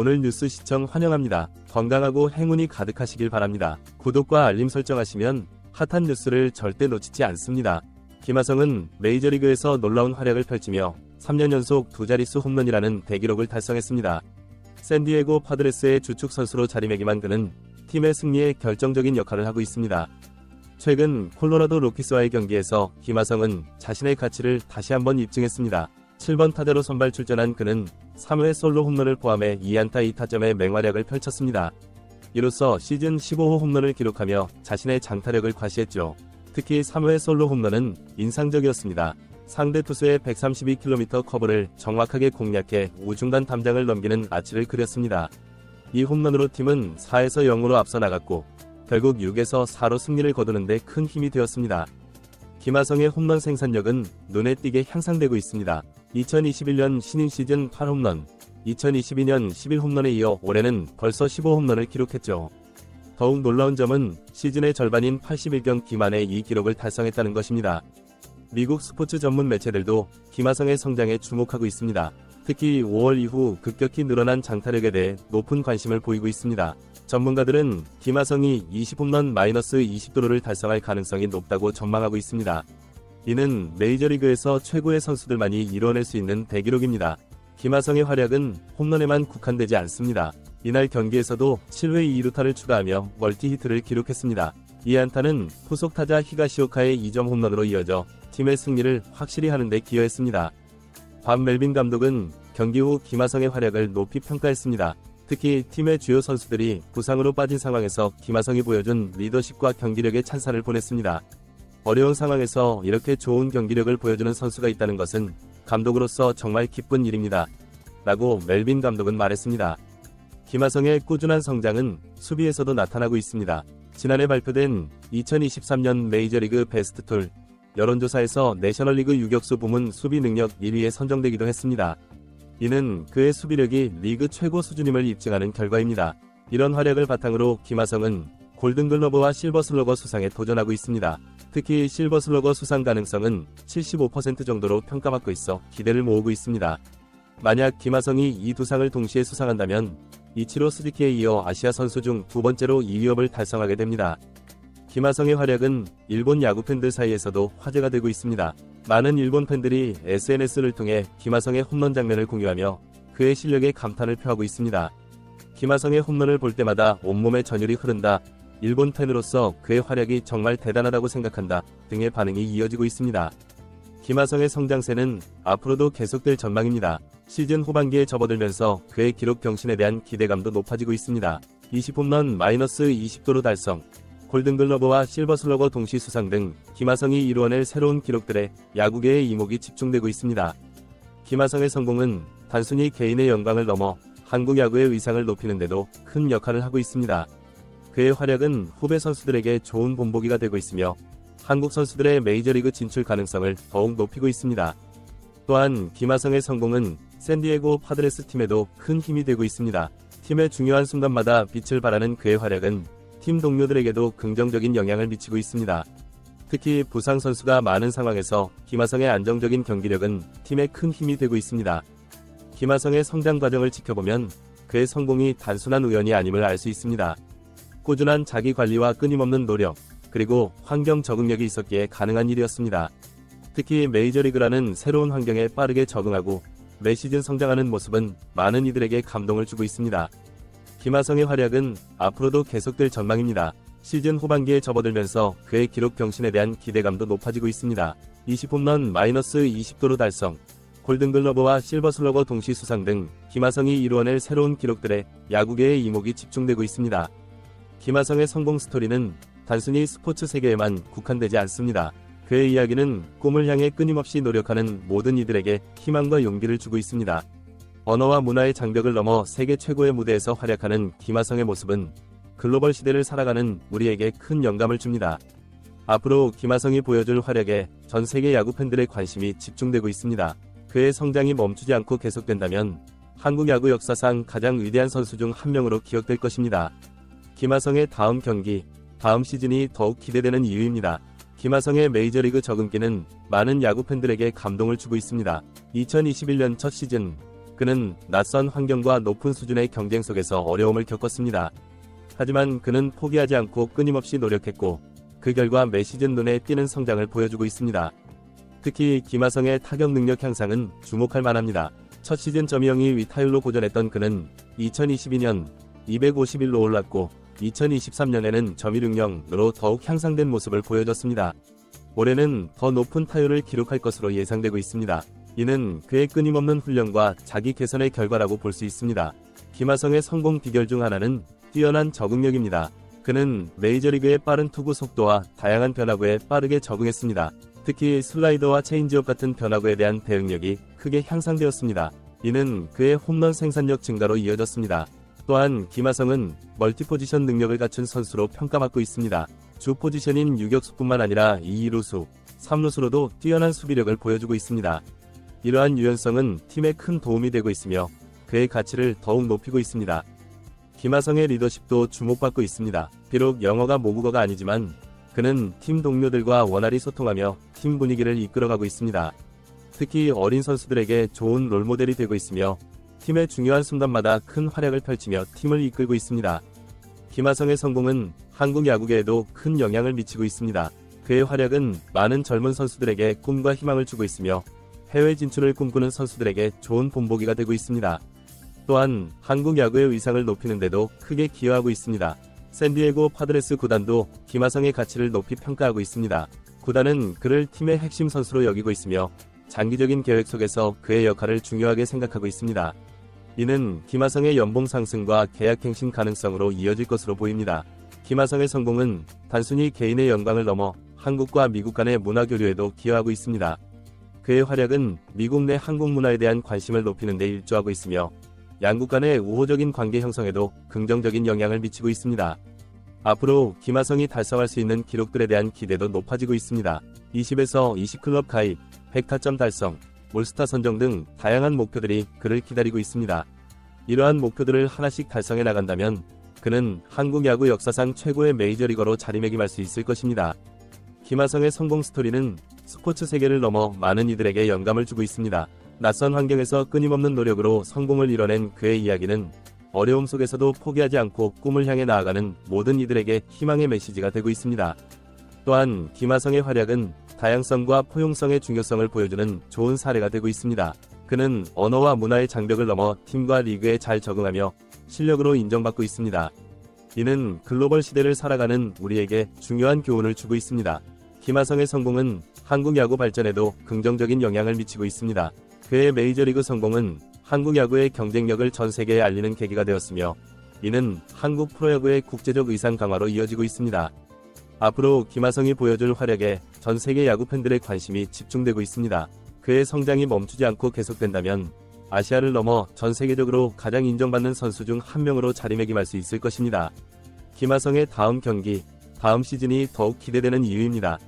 오늘 뉴스 시청 환영합니다. 건강하고 행운이 가득하시길 바랍니다. 구독과 알림 설정하시면 핫한 뉴스를 절대 놓치지 않습니다. 김하성은 메이저리그에서 놀라운 활약을 펼치며 3년 연속 두 자릿수 홈런이라는 대기록을 달성했습니다. 샌디에고 파드레스의 주축 선수로 자리매김한 그는 팀의 승리에 결정적인 역할을 하고 있습니다. 최근 콜로라도 로키스와의 경기에서 김하성은 자신의 가치를 다시 한번 입증했습니다. 7번 타자로 선발 출전한 그는 3회 솔로 홈런을 포함해 2안타 2타점의 맹활약을 펼쳤습니다. 이로써 시즌 15호 홈런을 기록하며 자신의 장타력을 과시했죠. 특히 3회 솔로 홈런은 인상적이었습니다. 상대 투수의 132km 커브를 정확하게 공략해 우중간 담장을 넘기는 아치를 그렸습니다. 이 홈런으로 팀은 4에서 0으로 앞서 나갔고 결국 6에서 4로 승리를 거두는데 큰 힘이 되었습니다. 김하성의 홈런 생산력은 눈에 띄게 향상되고 있습니다. 2021년 신인 시즌 8홈런, 2022년 11홈런에 이어 올해는 벌써 15홈런을 기록했죠. 더욱 놀라운 점은 시즌의 절반인 81경기 만에 이 기록을 달성했다는 것입니다. 미국 스포츠 전문 매체들도 김하성의 성장에 주목하고 있습니다. 특히 5월 이후 급격히 늘어난 장타력에 대해 높은 관심을 보이고 있습니다. 전문가들은 김하성이 20홈런 -20도루를 달성할 가능성이 높다고 전망하고 있습니다. 이는 메이저리그에서 최고의 선수들만이 이뤄낼 수 있는 대기록입니다. 김하성의 활약은 홈런에만 국한되지 않습니다. 이날 경기에서도 7회 2루타를 추가하며 멀티히트를 기록했습니다. 이 안타는 후속 타자 히가시오카의 2점 홈런으로 이어져 팀의 승리를 확실히 하는데 기여했습니다. 밥 멜빈 감독은 경기 후 김하성의 활약을 높이 평가했습니다. 특히 팀의 주요 선수들이 부상으로 빠진 상황에서 김하성이 보여준 리더십과 경기력에 찬사를 보냈습니다. 어려운 상황에서 이렇게 좋은 경기력을 보여주는 선수가 있다는 것은 감독으로서 정말 기쁜 일입니다. 라고 멜빈 감독은 말했습니다. 김하성의 꾸준한 성장은 수비에서도 나타나고 있습니다. 지난해 발표된 2023년 메이저리그 베스트 툴 여론조사에서 내셔널리그 유격수 부문 수비 능력 1위에 선정되기도 했습니다. 이는 그의 수비력이 리그 최고 수준임을 입증하는 결과입니다. 이런 활약을 바탕으로 김하성은 골든글러브와 실버슬러거 수상에 도전하고 있습니다. 특히 실버슬러거 수상 가능성은 75% 정도로 평가받고 있어 기대를 모으고 있습니다. 만약 김하성이 이 두 상을 동시에 수상한다면 이치로 스즈키에 이어 아시아 선수 중 두 번째로 2위업을 달성하게 됩니다. 김하성의 활약은 일본 야구 팬들 사이에서도 화제가 되고 있습니다. 많은 일본 팬들이 SNS를 통해 김하성의 홈런 장면을 공유하며 그의 실력에 감탄을 표하고 있습니다. 김하성의 홈런을 볼 때마다 온몸에 전율이 흐른다, 일본 팬으로서 그의 활약이 정말 대단하다고 생각한다 등의 반응이 이어지고 있습니다. 김하성의 성장세는 앞으로도 계속될 전망입니다. 시즌 후반기에 접어들면서 그의 기록 경신에 대한 기대감도 높아지고 있습니다. 20홈런 -20도루 달성, 골든글러브와 실버슬러거 동시 수상 등 김하성이 이루어낼 새로운 기록들에 야구계의 이목이 집중되고 있습니다. 김하성의 성공은 단순히 개인의 영광을 넘어 한국 야구의 위상을 높이는 데도 큰 역할을 하고 있습니다. 그의 활약은 후배 선수들에게 좋은 본보기가 되고 있으며 한국 선수들의 메이저리그 진출 가능성을 더욱 높이고 있습니다. 또한 김하성의 성공은 샌디에고 파드레스 팀에도 큰 힘이 되고 있습니다. 팀의 중요한 순간마다 빛을 발하는 그의 활약은 팀 동료들에게도 긍정적인 영향을 미치고 있습니다. 특히 부상 선수가 많은 상황에서 김하성의 안정적인 경기력은 팀에 큰 힘이 되고 있습니다. 김하성의 성장 과정을 지켜보면 그의 성공이 단순한 우연이 아님을 알 수 있습니다. 꾸준한 자기 관리와 끊임없는 노력, 그리고 환경 적응력이 있었기에 가능한 일이었습니다. 특히 메이저리그라는 새로운 환경에 빠르게 적응하고 매 시즌 성장하는 모습은 많은 이들에게 감동을 주고 있습니다. 김하성의 활약은 앞으로도 계속될 전망입니다. 시즌 후반기에 접어들면서 그의 기록 경신에 대한 기대감도 높아지고 있습니다. 20홈런 -20도루 달성, 골든글러브와 실버슬러거 동시 수상 등 김하성이 이루어낼 새로운 기록들에 야구계의 이목이 집중되고 있습니다. 김하성의 성공 스토리는 단순히 스포츠 세계에만 국한되지 않습니다. 그의 이야기는 꿈을 향해 끊임없이 노력하는 모든 이들에게 희망과 용기를 주고 있습니다. 언어와 문화의 장벽을 넘어 세계 최고의 무대에서 활약하는 김하성의 모습은 글로벌 시대를 살아가는 우리에게 큰 영감을 줍니다. 앞으로 김하성이 보여줄 활약에 전 세계 야구 팬들의 관심이 집중되고 있습니다. 그의 성장이 멈추지 않고 계속된다면 한국 야구 역사상 가장 위대한 선수 중 한 명으로 기억될 것입니다. 김하성의 다음 경기, 다음 시즌이 더욱 기대되는 이유입니다. 김하성의 메이저리그 적응기는 많은 야구 팬들에게 감동을 주고 있습니다. 2021년 첫 시즌 그는 낯선 환경과 높은 수준의 경쟁 속에서 어려움을 겪었습니다. 하지만 그는 포기하지 않고 끊임없이 노력했고 그 결과 매 시즌 눈에 띄는 성장을 보여주고 있습니다. 특히 김하성의 타격 능력 향상은 주목할 만합니다. 첫 시즌 점유형이 위타율로 고전했던 그는 2022년 251로 올랐고 2023년에는 점유능력으로 더욱 향상된 모습을 보여줬습니다. 올해는 더 높은 타율을 기록할 것으로 예상되고 있습니다. 이는 그의 끊임없는 훈련과 자기 개선의 결과라고 볼 수 있습니다. 김하성의 성공 비결 중 하나는 뛰어난 적응력입니다. 그는 메이저리그의 빠른 투구 속도와 다양한 변화구에 빠르게 적응했습니다. 특히 슬라이더와 체인지업 같은 변화구에 대한 대응력이 크게 향상되었습니다. 이는 그의 홈런 생산력 증가로 이어졌습니다. 또한 김하성은 멀티포지션 능력을 갖춘 선수로 평가받고 있습니다. 주 포지션인 유격수뿐만 아니라 2루수, 3루수로도 뛰어난 수비력을 보여주고 있습니다. 이러한 유연성은 팀에 큰 도움이 되고 있으며 그의 가치를 더욱 높이고 있습니다. 김하성의 리더십도 주목받고 있습니다. 비록 영어가 모국어가 아니지만 그는 팀 동료들과 원활히 소통하며 팀 분위기를 이끌어가고 있습니다. 특히 어린 선수들에게 좋은 롤모델이 되고 있으며 팀의 중요한 순간마다 큰 활약을 펼치며 팀을 이끌고 있습니다. 김하성의 성공은 한국 야구계에도 큰 영향을 미치고 있습니다. 그의 활약은 많은 젊은 선수들에게 꿈과 희망을 주고 있으며 해외 진출을 꿈꾸는 선수들에게 좋은 본보기가 되고 있습니다. 또한 한국 야구의 위상을 높이는 데도 크게 기여하고 있습니다. 샌디에고 파드레스 구단도 김하성의 가치를 높이 평가하고 있습니다. 구단은 그를 팀의 핵심 선수로 여기고 있으며 장기적인 계획 속에서 그의 역할을 중요하게 생각하고 있습니다. 이는 김하성의 연봉 상승과 계약 갱신 가능성으로 이어질 것으로 보입니다. 김하성의 성공은 단순히 개인의 영광을 넘어 한국과 미국 간의 문화 교류에도 기여하고 있습니다. 그의 활약은 미국 내 한국 문화에 대한 관심을 높이는 데 일조하고 있으며 양국 간의 우호적인 관계 형성에도 긍정적인 영향을 미치고 있습니다. 앞으로 김하성이 달성할 수 있는 기록들에 대한 기대도 높아지고 있습니다. 20에서 20클럽 가입, 100타점 달성, 올스타 선정 등 다양한 목표들이 그를 기다리고 있습니다. 이러한 목표들을 하나씩 달성해 나간다면 그는 한국 야구 역사상 최고의 메이저리거로 자리매김할 수 있을 것입니다. 김하성의 성공 스토리는 스포츠 세계를 넘어 많은 이들에게 영감을 주고 있습니다. 낯선 환경에서 끊임없는 노력으로 성공을 이뤄낸 그의 이야기는 어려움 속에서도 포기하지 않고 꿈을 향해 나아가는 모든 이들에게 희망의 메시지가 되고 있습니다. 또한 김하성의 활약은 다양성과 포용성의 중요성을 보여주는 좋은 사례가 되고 있습니다. 그는 언어와 문화의 장벽을 넘어 팀과 리그에 잘 적응하며 실력으로 인정받고 있습니다. 이는 글로벌 시대를 살아가는 우리에게 중요한 교훈을 주고 있습니다. 김하성의 성공은 한국 야구 발전에도 긍정적인 영향을 미치고 있습니다. 그의 메이저리그 성공은 한국 야구의 경쟁력을 전 세계에 알리는 계기가 되었으며 이는 한국 프로야구의 국제적 의상 강화로 이어지고 있습니다. 앞으로 김하성이 보여줄 활약에 전 세계 야구 팬들의 관심이 집중되고 있습니다. 그의 성장이 멈추지 않고 계속된다면 아시아를 넘어 전 세계적으로 가장 인정받는 선수 중 한 명으로 자리매김할 수 있을 것입니다. 김하성의 다음 경기, 다음 시즌이 더욱 기대되는 이유입니다.